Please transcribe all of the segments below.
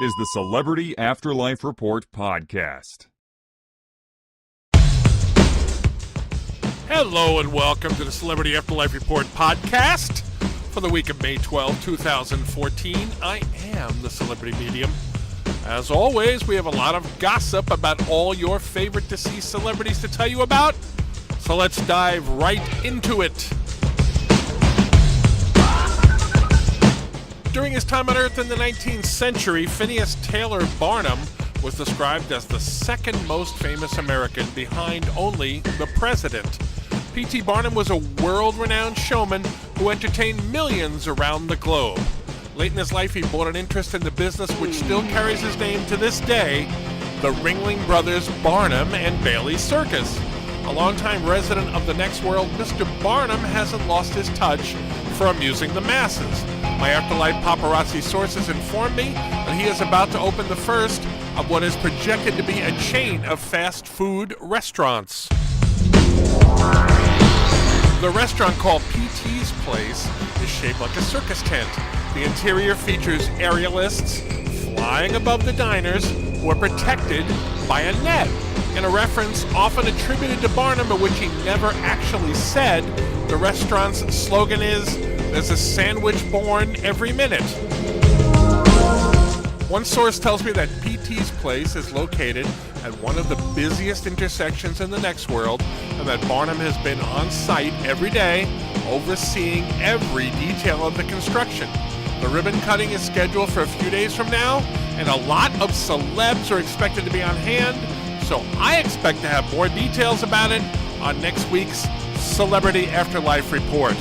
is the Celebrity Afterlife Report podcast. Hello and welcome to the Celebrity Afterlife Report podcast for the week of May 12, 2014. I am the Celebrity Medium. As always, we have a lot of gossip about all your favorite deceased celebrities to tell you about, so let's dive right into it. During his time on Earth in the 19th century, Phineas Taylor Barnum was described as the second most famous American behind only the president. P.T. Barnum was a world-renowned showman who entertained millions around the globe. Late in his life, he bought an interest in the business which still carries his name to this day, the Ringling Brothers Barnum and Bailey Circus. A longtime resident of the next world, Mr. Barnum hasn't lost his touch for amusing the masses. My Afterlife paparazzi sources inform me that he is about to open the first of what is projected to be a chain of fast food restaurants. The restaurant, called P.T.'s Place, is shaped like a circus tent. The interior features aerialists flying above the diners who are protected by a net. In a reference often attributed to Barnum, but which he never actually said, the restaurant's slogan is, "There's a sandwich born every minute." One source tells me that P.T.'s Place is located at one of the busiest intersections in the next world, and that Barnum has been on site every day, overseeing every detail of the construction. The ribbon cutting is scheduled for a few days from now, and a lot of celebs are expected to be on hand, so I expect to have more details about it on next week's Celebrity Afterlife Report.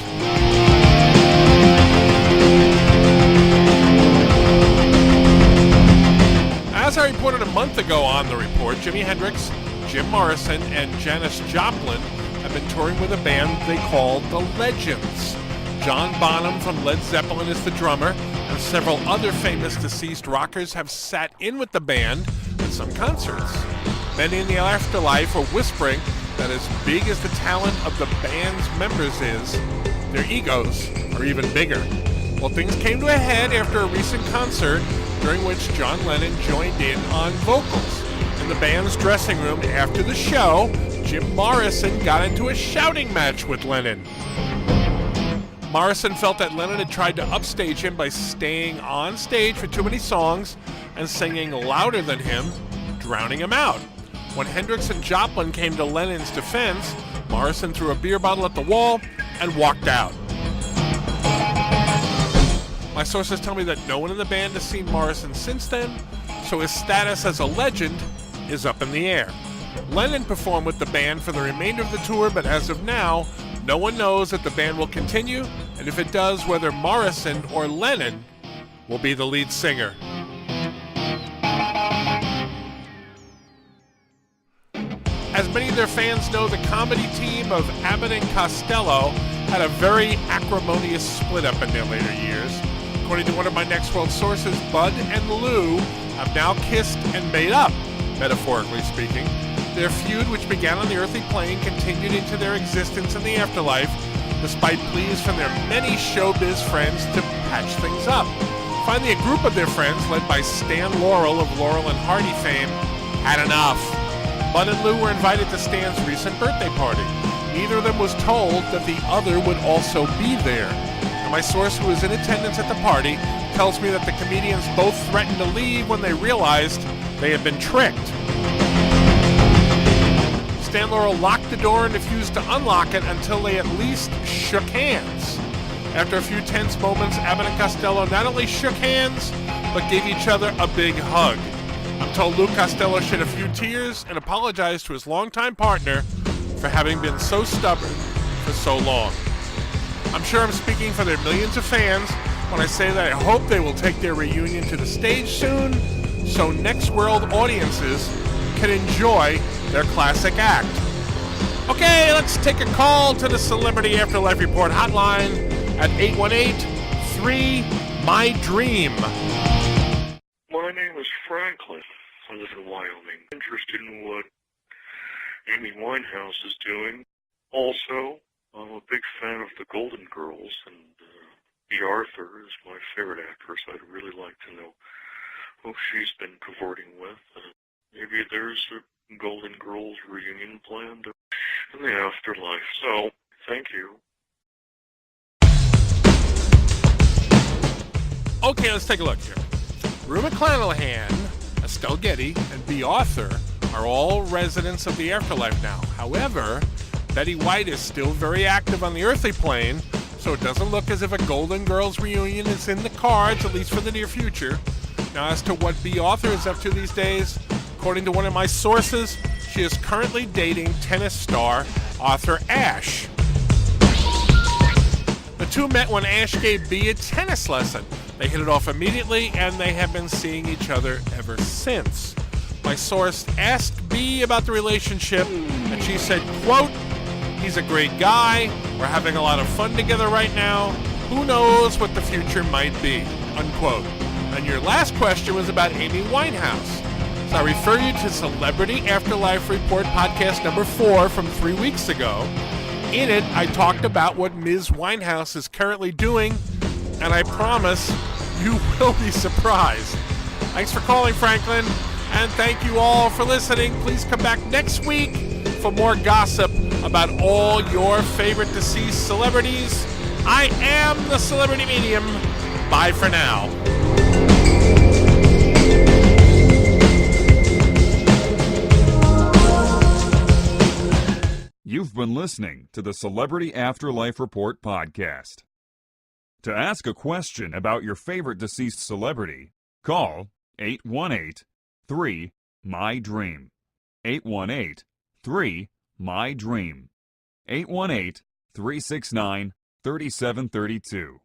As I reported a month ago on the report, Jimi Hendrix, Jim Morrison, and Janis Joplin have been touring with a band they call the Legends. John Barnum from Led Zeppelin is the drummer, and several other famous deceased rockers have sat in with the band at some concerts. Many in the afterlife are whispering that as big as the talent of the band's members is, their egos are even bigger. Well, things came to a head after a recent concert during which John Lennon joined in on vocals. In the band's dressing room after the show, Jim Morrison got into a shouting match with Lennon. Morrison felt that Lennon had tried to upstage him by staying on stage for too many songs and singing louder than him, drowning him out. When Hendrix and Joplin came to Lennon's defense, Morrison threw a beer bottle at the wall and walked out. My sources tell me that no one in the band has seen Morrison since then, so his status as a legend is up in the air. Lennon performed with the band for the remainder of the tour, but as of now, no one knows if the band will continue, and if it does, whether Morrison or Lennon will be the lead singer. As many of their fans know, the comedy team of Abbott and Costello had a very acrimonious split-up in their later years. According to one of my Next World sources, Bud and Lou have now kissed and made up, metaphorically speaking. Their feud, which began on the earthly plane, continued into their existence in the afterlife, despite pleas from their many showbiz friends to patch things up. Finally, a group of their friends, led by Stan Laurel of Laurel and Hardy fame, had enough. Bud and Lou were invited to Stan's recent birthday party. Neither of them was told that the other would also be there. And my source, who was in attendance at the party, tells me that the comedians both threatened to leave when they realized they had been tricked. Stan Laurel locked the door and refused to unlock it until they at least shook hands. After a few tense moments, Abbott and Costello not only shook hands, but gave each other a big hug. I'm told Lou Costello shed a few tears and apologized to his longtime partner for having been so stubborn for so long. I'm sure I'm speaking for their millions of fans when I say that I hope they will take their reunion to the stage soon, so Next World audiences can enjoy their classic act. Okay, let's take a call to the Celebrity Afterlife Report hotline at 818-3-MY-DREAM. My name is Franklin. I live in Wyoming. Interested in what Amy Winehouse is doing. Also, I'm a big fan of the Golden Girls, and Bea Arthur is my favorite actress. I'd really like to know who she's been cavorting with. Maybe there's a Golden Girls reunion planned in the afterlife. So, thank you. Okay, let's take a look here. Rue McClanahan, Estelle Getty, and Bea Arthur are all residents of the afterlife now. However, Betty White is still very active on the earthly plane, so it doesn't look as if a Golden Girls reunion is in the cards, at least for the near future. Now, as to what Bea Arthur is up to these days, according to one of my sources, she is currently dating tennis star Arthur Ashe. The two met when Ashe gave Bea a tennis lesson. They hit it off immediately, and they have been seeing each other ever since. My source asked Bea about the relationship, and she said, quote, "He's a great guy. We're having a lot of fun together right now. Who knows what the future might be," unquote. And your last question was about Amy Winehouse. So I refer you to Celebrity Afterlife Report podcast number 4 from 3 weeks ago. In it, I talked about what Ms. Winehouse is currently doing, and I promise you will be surprised. Thanks for calling, Franklin, and thank you all for listening. Please come back next week for more gossip about all your favorite deceased celebrities. I am the Celebrity Medium. Bye for now. You've been listening to the Celebrity Afterlife Report podcast. To ask a question about your favorite deceased celebrity, call 818-3-MY-DREAM. 818-3-MY-DREAM. 818-369-3732.